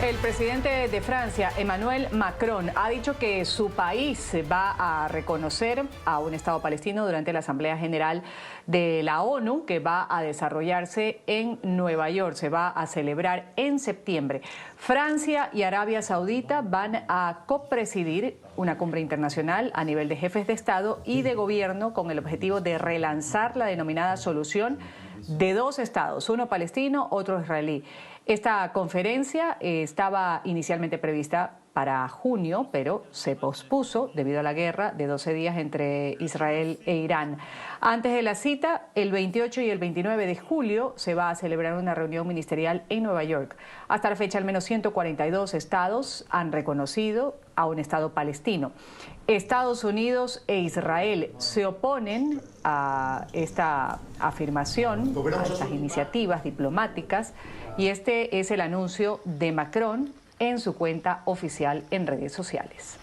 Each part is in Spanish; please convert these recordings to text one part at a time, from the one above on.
El presidente de Francia, Emmanuel Macron, ha dicho que su país va a reconocer a un Estado palestino durante la Asamblea General de la ONU, que va a desarrollarse en Nueva York. Se va a celebrar en septiembre. Francia y Arabia Saudita van a copresidir una cumbre internacional a nivel de jefes de Estado y de gobierno con el objetivo de relanzar la denominada solución de dos estados, uno palestino, otro israelí. Esta conferencia estaba inicialmente prevista para junio, pero se pospuso debido a la guerra de 12 días entre Israel e Irán. Antes de la cita, el 28 y el 29 de julio se va a celebrar una reunión ministerial en Nueva York. Hasta la fecha, al menos 142 estados han reconocido a un Estado palestino. Estados Unidos e Israel se oponen a esta afirmación, a estas iniciativas diplomáticas, y este es el anuncio de Macron en su cuenta oficial en redes sociales.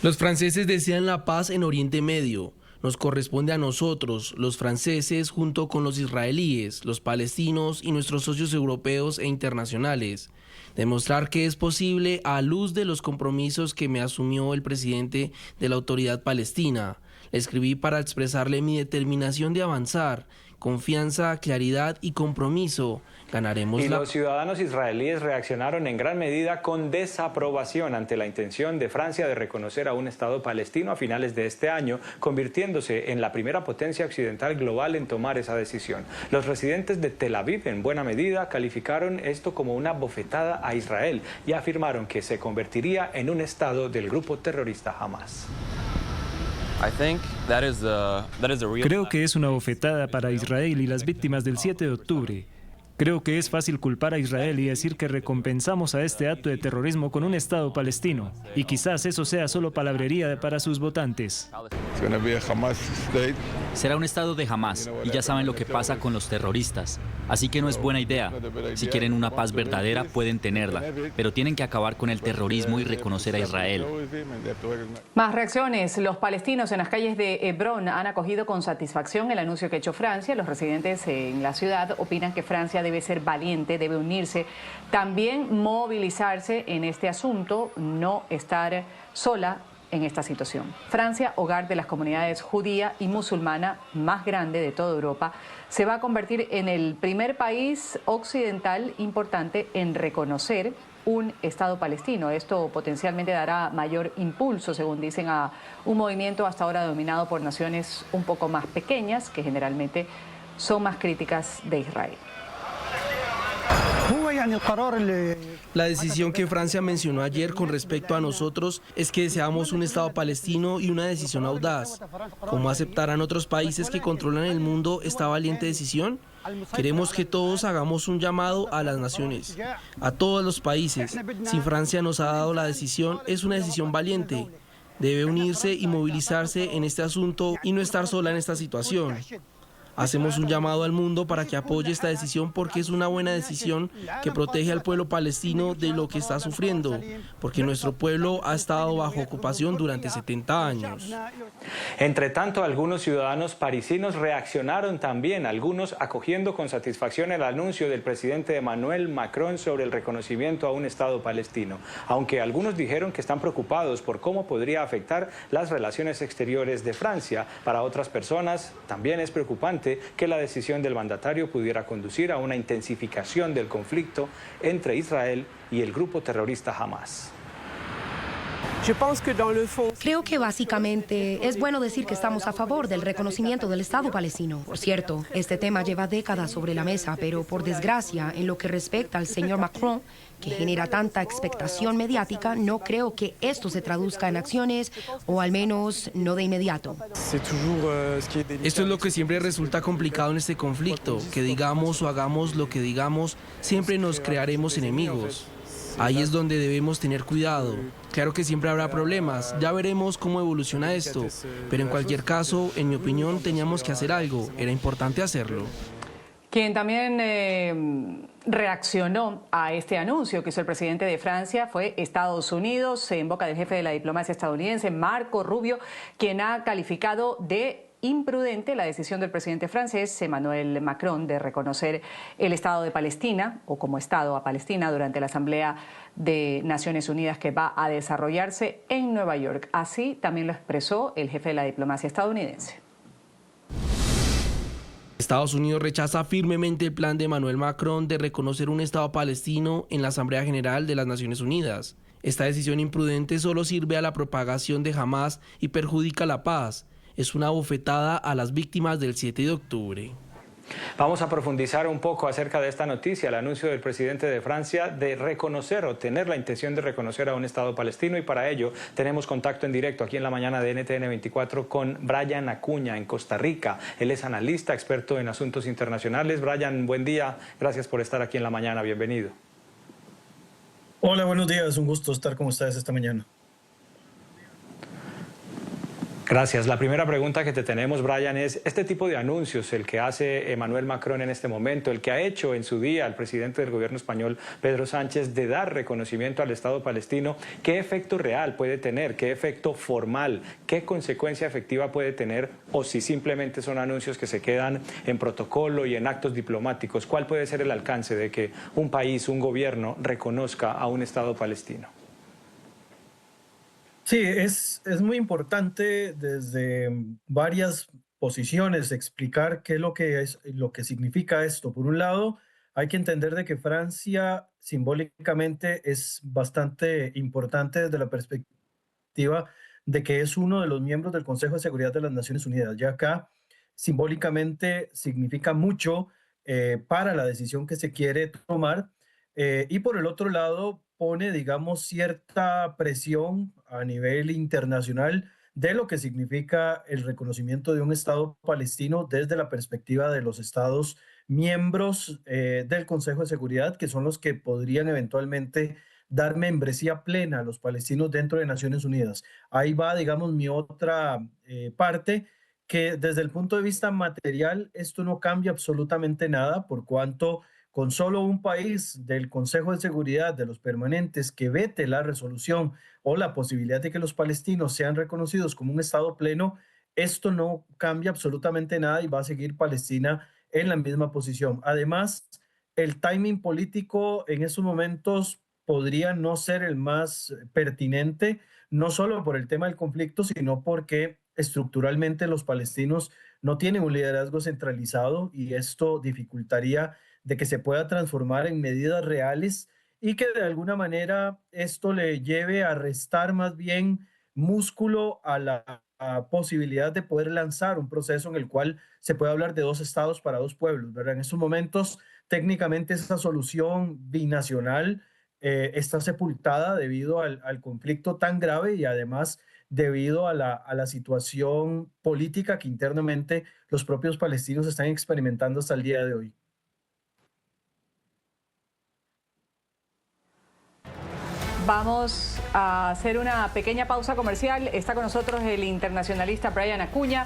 Los franceses desean la paz en Oriente Medio. Nos corresponde a nosotros, los franceses, junto con los israelíes, los palestinos y nuestros socios europeos e internacionales, demostrar que es posible a luz de los compromisos que me asumió el presidente de la Autoridad Palestina. Le escribí para expresarle mi determinación de avanzar, confianza, claridad y compromiso. Ganaremos Los ciudadanos israelíes reaccionaron en gran medida con desaprobación ante la intención de Francia de reconocer a un Estado palestino a finales de este año, convirtiéndose en la primera potencia occidental global en tomar esa decisión. Los residentes de Tel Aviv, en buena medida, calificaron esto como una bofetada a Israel y afirmaron que se convertiría en un Estado del grupo terrorista Hamas. Creo que es una bofetada para Israel y las víctimas del 7 de octubre. Creo que es fácil culpar a Israel y decir que recompensamos a este acto de terrorismo con un Estado palestino. Y quizás eso sea solo palabrería para sus votantes. Será un Estado de Hamas, y ya saben lo que pasa con los terroristas. Así que no es buena idea. Si quieren una paz verdadera, pueden tenerla, pero tienen que acabar con el terrorismo y reconocer a Israel. Más reacciones. Los palestinos en las calles de Hebrón han acogido con satisfacción el anuncio que ha hecho Francia. Los residentes en la ciudad opinan que Francia debe ser valiente, debe unirse, también movilizarse en este asunto, no estar sola en esta situación. Francia, hogar de las comunidades judía y musulmana más grande de toda Europa, se va a convertir en el primer país occidental importante en reconocer un Estado palestino. Esto potencialmente dará mayor impulso, según dicen, a un movimiento hasta ahora dominado por naciones un poco más pequeñas, que generalmente son más críticas de Israel. La decisión que Francia mencionó ayer con respecto a nosotros es que deseamos un Estado palestino y una decisión audaz. ¿Cómo aceptarán otros países que controlan el mundo esta valiente decisión? Queremos que todos hagamos un llamado a las naciones, a todos los países. Si Francia nos ha dado la decisión, es una decisión valiente. Debe unirse y movilizarse en este asunto y no estar sola en esta situación. Hacemos un llamado al mundo para que apoye esta decisión porque es una buena decisión que protege al pueblo palestino de lo que está sufriendo, porque nuestro pueblo ha estado bajo ocupación durante 70 años. Entre tanto, algunos ciudadanos parisinos reaccionaron también, algunos acogiendo con satisfacción el anuncio del presidente Emmanuel Macron sobre el reconocimiento a un Estado palestino, aunque algunos dijeron que están preocupados por cómo podría afectar las relaciones exteriores de Francia. Para otras personas también es preocupante que la decisión del mandatario pudiera conducir a una intensificación del conflicto entre Israel y el grupo terrorista Hamas. Creo que básicamente es bueno decir que estamos a favor del reconocimiento del Estado palestino. Por cierto, este tema lleva décadas sobre la mesa, pero por desgracia, en lo que respecta al señor Macron, que genera tanta expectación mediática, no creo que esto se traduzca en acciones, o al menos no de inmediato. Esto es lo que siempre resulta complicado en este conflicto, que digamos o hagamos lo que digamos, siempre nos crearemos enemigos. Ahí es donde debemos tener cuidado. Claro que siempre habrá problemas, ya veremos cómo evoluciona esto, pero en cualquier caso, en mi opinión, teníamos que hacer algo, era importante hacerlo. Quien también reaccionó a este anuncio que hizo el presidente de Francia fue Estados Unidos, en boca del jefe de la diplomacia estadounidense, Marco Rubio, quien ha calificado de imprudente la decisión del presidente francés Emmanuel Macron de reconocer el Estado de Palestina o como Estado a Palestina durante la Asamblea de Naciones Unidas que va a desarrollarse en Nueva York. Así también lo expresó el jefe de la diplomacia estadounidense. Estados Unidos rechaza firmemente el plan de Emmanuel Macron de reconocer un Estado palestino en la Asamblea General de las Naciones Unidas. Esta decisión imprudente solo sirve a la propagación de Hamás y perjudica la paz. Es una bofetada a las víctimas del 7 de octubre. Vamos a profundizar un poco acerca de esta noticia, el anuncio del presidente de Francia de reconocer o tener la intención de reconocer a un Estado palestino, y para ello tenemos contacto en directo aquí en la mañana de NTN 24 con Brian Acuña en Costa Rica. Él es analista, experto en asuntos internacionales. Brian, buen día, gracias por estar aquí en la mañana, bienvenido. Hola, buenos días, un gusto estar con ustedes esta mañana. Gracias. La primera pregunta que te tenemos, Brian, es este tipo de anuncios, el que hace Emmanuel Macron en este momento, el que ha hecho en su día el presidente del gobierno español, Pedro Sánchez, de dar reconocimiento al Estado palestino, ¿qué efecto real puede tener? ¿Qué efecto formal? ¿Qué consecuencia efectiva puede tener? O si simplemente son anuncios que se quedan en protocolo y en actos diplomáticos, ¿cuál puede ser el alcance de que un país, un gobierno, reconozca a un Estado palestino? Sí, es muy importante desde varias posiciones explicar qué es lo que significa esto. Por un lado, hay que entender de que Francia simbólicamente es bastante importante desde la perspectiva de que es uno de los miembros del Consejo de Seguridad de las Naciones Unidas. Ya acá simbólicamente significa mucho para la decisión que se quiere tomar. Y por el otro lado, pone, digamos, cierta presión a nivel internacional de lo que significa el reconocimiento de un Estado palestino desde la perspectiva de los Estados miembros del Consejo de Seguridad, que son los que podrían eventualmente dar membresía plena a los palestinos dentro de Naciones Unidas. Ahí va, digamos, mi otra parte, que desde el punto de vista material esto no cambia absolutamente nada, por cuanto con solo un país del Consejo de Seguridad de los permanentes que vete la resolución o la posibilidad de que los palestinos sean reconocidos como un Estado pleno, esto no cambia absolutamente nada y va a seguir Palestina en la misma posición. Además, el timing político en estos momentos podría no ser el más pertinente, no solo por el tema del conflicto, sino porque estructuralmente los palestinos no tienen un liderazgo centralizado y esto dificultaría de que se pueda transformar en medidas reales y que de alguna manera esto le lleve a restar más bien músculo a la posibilidad de poder lanzar un proceso en el cual se puede hablar de dos estados para dos pueblos, ¿verdad? En estos momentos, técnicamente esa solución binacional está sepultada debido al conflicto tan grave y además debido a la situación política que internamente los propios palestinos están experimentando hasta el día de hoy. Vamos a hacer una pequeña pausa comercial. Está con nosotros el internacionalista Brian Acuña.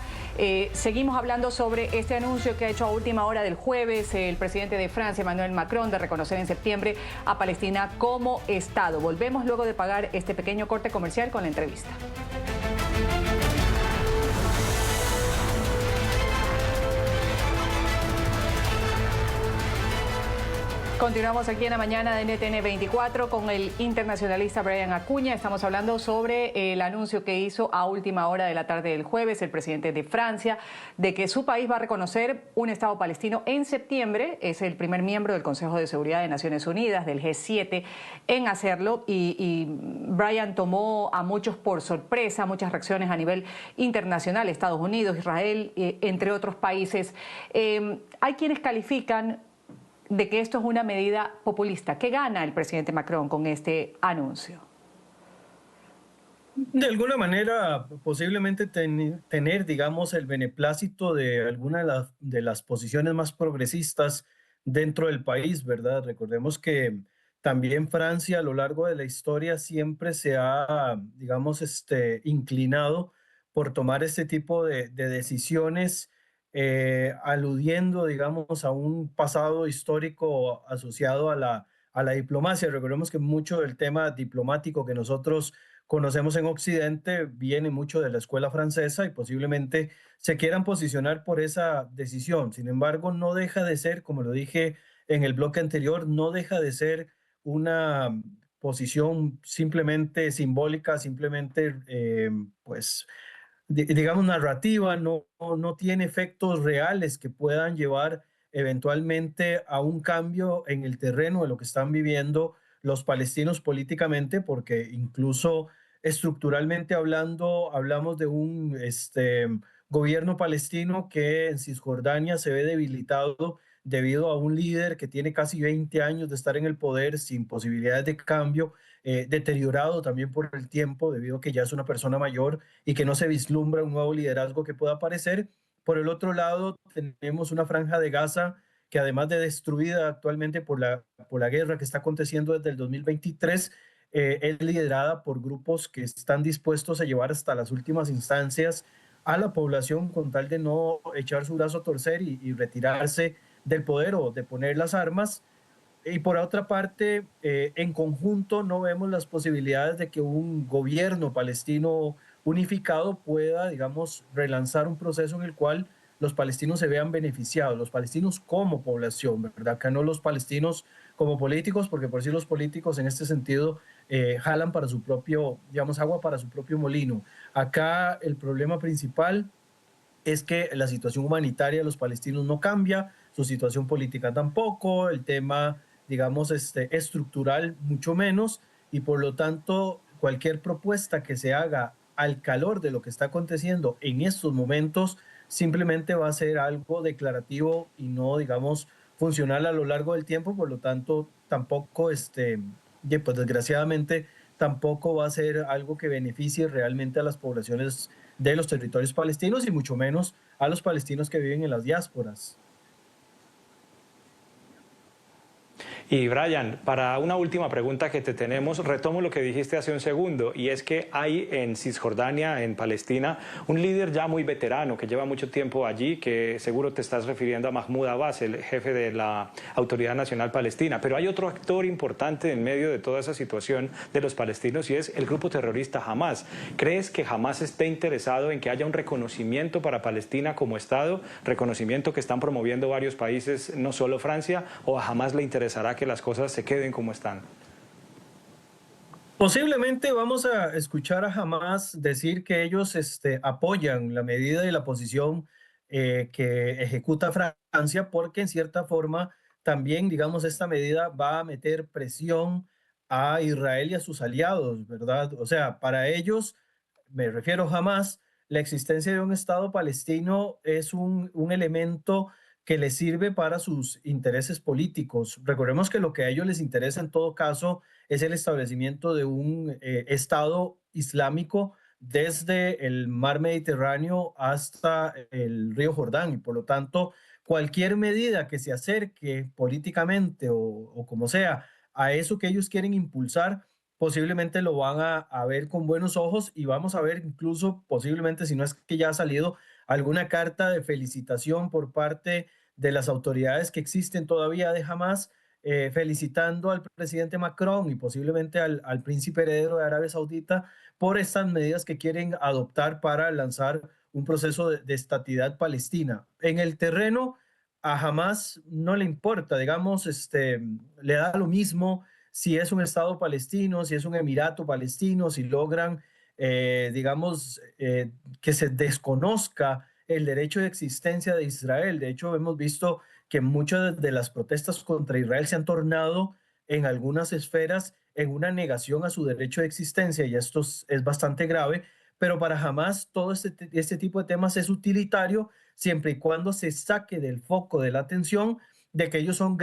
Seguimos hablando sobre este anuncio que ha hecho a última hora del jueves el presidente de Francia, Emmanuel Macron, de reconocer en septiembre a Palestina como Estado. Volvemos luego de pagar este pequeño corte comercial con la entrevista. Continuamos aquí en la mañana de NTN 24 con el internacionalista Brian Acuña. Estamos hablando sobre el anuncio que hizo a última hora de la tarde del jueves el presidente de Francia de que su país va a reconocer un Estado palestino en septiembre. Es el primer miembro del Consejo de Seguridad de Naciones Unidas, del G7, en hacerlo. Y Brian tomó a muchos por sorpresa, muchas reacciones a nivel internacional, Estados Unidos, Israel, entre otros países. Hay quienes califican de que esto es una medida populista. ¿Qué gana el presidente Macron con este anuncio? De alguna manera, posiblemente tener, digamos, el beneplácito de alguna de las posiciones más progresistas dentro del país, ¿verdad? Recordemos que también Francia a lo largo de la historia siempre se ha, digamos, inclinado por tomar este tipo de decisiones aludiendo, digamos, a un pasado histórico asociado a la diplomacia. Recordemos que mucho del tema diplomático que nosotros conocemos en Occidente viene mucho de la escuela francesa y posiblemente se quieran posicionar por esa decisión. Sin embargo, no deja de ser, como lo dije en el bloque anterior, no deja de ser una posición simplemente simbólica, simplemente, pues, digamos, narrativa, no tiene efectos reales que puedan llevar eventualmente a un cambio en el terreno de lo que están viviendo los palestinos políticamente, porque incluso estructuralmente hablando, hablamos de un gobierno palestino que en Cisjordania se ve debilitado debido a un líder que tiene casi 20 años de estar en el poder sin posibilidades de cambio, deteriorado también por el tiempo, debido a que ya es una persona mayor y que no se vislumbra un nuevo liderazgo que pueda aparecer. Por el otro lado, tenemos una franja de Gaza que además de destruida actualmente por la guerra que está aconteciendo desde el 2023, es liderada por grupos que están dispuestos a llevar hasta las últimas instancias a la población con tal de no echar su brazo a torcer y retirarse del poder o de poner las armas. Y por otra parte, en conjunto no vemos las posibilidades de que un gobierno palestino unificado pueda, digamos, relanzar un proceso en el cual los palestinos se vean beneficiados, los palestinos como población, ¿verdad? Acá no los palestinos como políticos, porque por sí los políticos en este sentido jalan para su propio, digamos, agua para su propio molino. Acá el problema principal es que la situación humanitaria de los palestinos no cambia, su situación política tampoco, el tema, digamos, estructural mucho menos, y por lo tanto cualquier propuesta que se haga al calor de lo que está aconteciendo en estos momentos simplemente va a ser algo declarativo y no, digamos, funcional a lo largo del tiempo, por lo tanto tampoco, pues desgraciadamente, tampoco va a ser algo que beneficie realmente a las poblaciones de los territorios palestinos y mucho menos a los palestinos que viven en las diásporas. Y Brian, para una última pregunta que te tenemos, retomo lo que dijiste hace un segundo, y es que hay en Cisjordania, en Palestina, un líder ya muy veterano que lleva mucho tiempo allí, que seguro te estás refiriendo a Mahmoud Abbas, el jefe de la Autoridad Nacional Palestina, pero hay otro actor importante en medio de toda esa situación de los palestinos y es el grupo terrorista Hamás. ¿Crees que Hamás esté interesado en que haya un reconocimiento para Palestina como Estado, reconocimiento que están promoviendo varios países, no solo Francia, o a Hamás le interesará que las cosas se queden como están? Posiblemente vamos a escuchar a Hamas decir que ellos apoyan la medida y la posición que ejecuta Francia, porque en cierta forma también, digamos, esta medida va a meter presión a Israel y a sus aliados, ¿verdad? O sea, para ellos, me refiero a Hamas, la existencia de un Estado palestino es un elemento que les sirve para sus intereses políticos. Recordemos que lo que a ellos les interesa en todo caso es el establecimiento de un Estado islámico desde el mar Mediterráneo hasta el río Jordán y por lo tanto cualquier medida que se acerque políticamente o como sea a eso que ellos quieren impulsar, posiblemente lo van a ver con buenos ojos y vamos a ver incluso posiblemente, si no es que ya ha salido, alguna carta de felicitación por parte de las autoridades que existen todavía de Hamas, felicitando al presidente Macron y posiblemente al príncipe heredero de Arabia Saudita por estas medidas que quieren adoptar para lanzar un proceso de estatidad palestina. En el terreno, a Hamas no le importa, digamos, le da lo mismo si es un Estado palestino, si es un emirato palestino, si logran, digamos, que se desconozca el derecho de existencia de Israel. De hecho, hemos visto que muchas de las protestas contra Israel se han tornado en algunas esferas en una negación a su derecho de existencia y esto es bastante grave, pero para Hamas todo este tipo de temas es utilitario siempre y cuando se saque del foco de la atención de que ellos son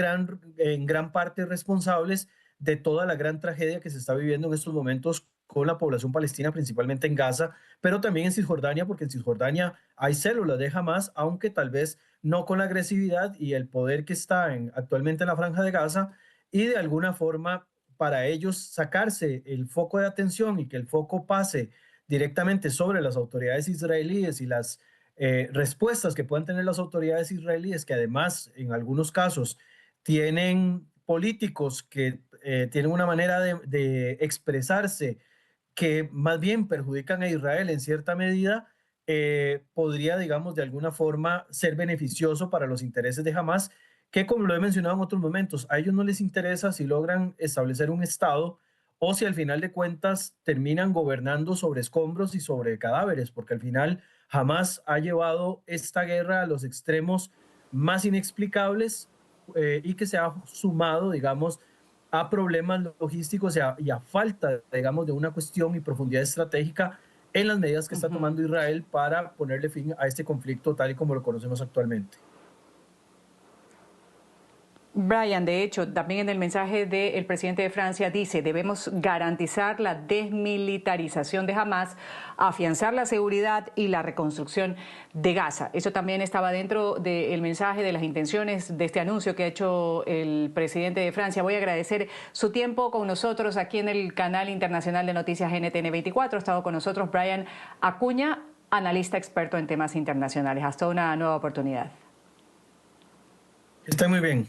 en gran parte responsables de toda la gran tragedia que se está viviendo en estos momentos con la población palestina, principalmente en Gaza, pero también en Cisjordania, porque en Cisjordania hay células de Hamas, aunque tal vez no con la agresividad y el poder que está actualmente en la Franja de Gaza, y de alguna forma para ellos sacarse el foco de atención y que el foco pase directamente sobre las autoridades israelíes y las respuestas que puedan tener las autoridades israelíes, que además en algunos casos tienen políticos que tienen una manera de expresarse que más bien perjudican a Israel en cierta medida, podría, digamos, de alguna forma ser beneficioso para los intereses de Hamás, que como lo he mencionado en otros momentos, a ellos no les interesa si logran establecer un Estado o si al final de cuentas terminan gobernando sobre escombros y sobre cadáveres, porque al final Hamás ha llevado esta guerra a los extremos más inexplicables y que se ha sumado, digamos, a problemas logísticos y a falta, digamos, de una cuestión y profundidad estratégica en las medidas que está tomando Israel para ponerle fin a este conflicto tal y como lo conocemos actualmente. Brian, de hecho, también en el mensaje del presidente de Francia dice: debemos garantizar la desmilitarización de Hamás, afianzar la seguridad y la reconstrucción de Gaza. Eso también estaba dentro del mensaje, de las intenciones de este anuncio que ha hecho el presidente de Francia. Voy a agradecer su tiempo con nosotros aquí en el canal internacional de noticias NTN 24. Ha estado con nosotros Brian Acuña, analista experto en temas internacionales. Hasta una nueva oportunidad. Está muy bien.